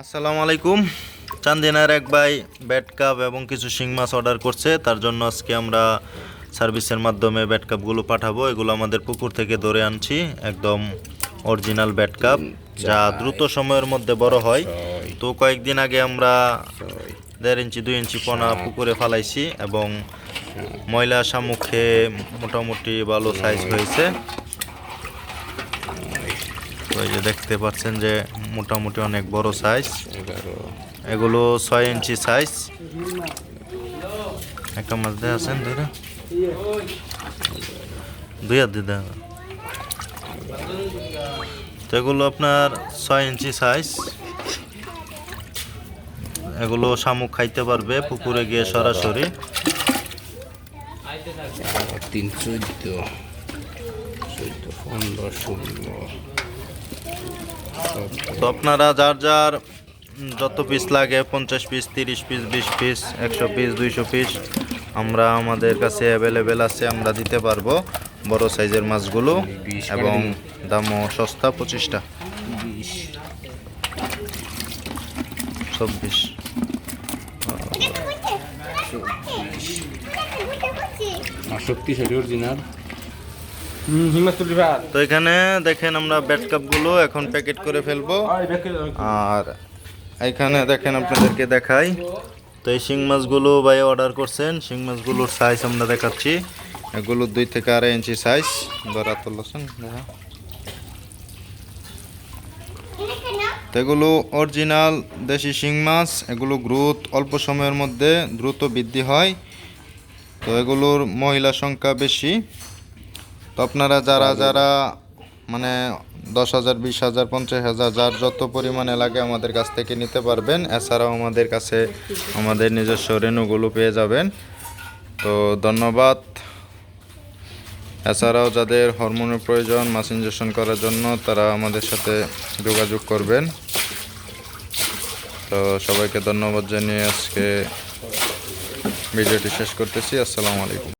আসসালামু আলাইকুম। চান্দিনার এক ভাই ব্যাট কাপ এবং কিছু শিং মাছ অর্ডার করছে, তার জন্য আজকে আমরা সার্ভিসের মাধ্যমে ব্যাট কাপগুলো পাঠাবো। এগুলো আমাদের পুকুর থেকে ধরে আনছি, একদম অরিজিনাল ব্যাট কাপ, যা দ্রুত সময়ের মধ্যে বড় হয়। তো কয়েকদিন আগে আমরা 1.5 ইঞ্চি 2 ইঞ্চি পোনা পুকুরে ফালাইছি এবং ময়লা শামুকে মোটামুটি ভালো সাইজ হয়েছে। তো এই যে দেখতে পাচ্ছেন যে মোটামুটি অনেক বড় সাইজ। এগুলো 6 ইঞ্চি সাইজ। একটা মাছ দিয়ে আছেন দুই হাত দিদা। তো এগুলো আপনার 6 ইঞ্চি সাইজ। এগুলো শামুক খাইতে পারবে পুকুরে গিয়ে সরাসরি। 3, 14, 15, 16। তো আপনারা যার যার যত পিস লাগে, 50 piece, 30 piece, 20 piece, 100 piece, 200 piece, আমরা আমাদের কাছে অ্যাভেলেবেল আছে, আমরা দিতে পারবো বড় সাইজের মাছগুলো। এবং দামও সস্তা, 25 টাকা। 24 শক্তিশালী অরিজিনাল। তো এখানে দেখেন আমরা ব্যাট কাপগুলো এখন প্যাকেট করে ফেলবো। আর এখানে দেখেন আপনাদেরকে দেখাই। তো এই শিং মাছগুলো ভাই অর্ডার করছেন। শিং মাছগুলোর সাইজ আমরা দেখাচ্ছি। এগুলো 2 থেকে 2.5 ইঞ্চি সাইজ। তো এগুলো অরিজিনাল দেশি শিং মাছ। এগুলো গ্রোথ অল্প সময়ের মধ্যে দ্রুত বৃদ্ধি হয়। তো এগুলোর মহিলা সংখ্যা বেশি। তো আপনারা যারা যারা মানে 10,000, 20,000, 50,000 যার যত পরিমাণে লাগে আমাদের কাছ থেকে নিতে পারবেন। এছাড়াও আমাদের কাছে আমাদের নিজস্ব রেণুগুলো পেয়ে যাবেন। তো ধন্যবাদ। এছাড়াও যাদের হরমোনের প্রয়োজন মাছ ইনজেকশন করার জন্য, তারা আমাদের সাথে যোগাযোগ করবেন। তো সবাইকে ধন্যবাদ জানিয়ে আজকে ভিডিওটি শেষ করতেছি। আসসালামু আলাইকুম।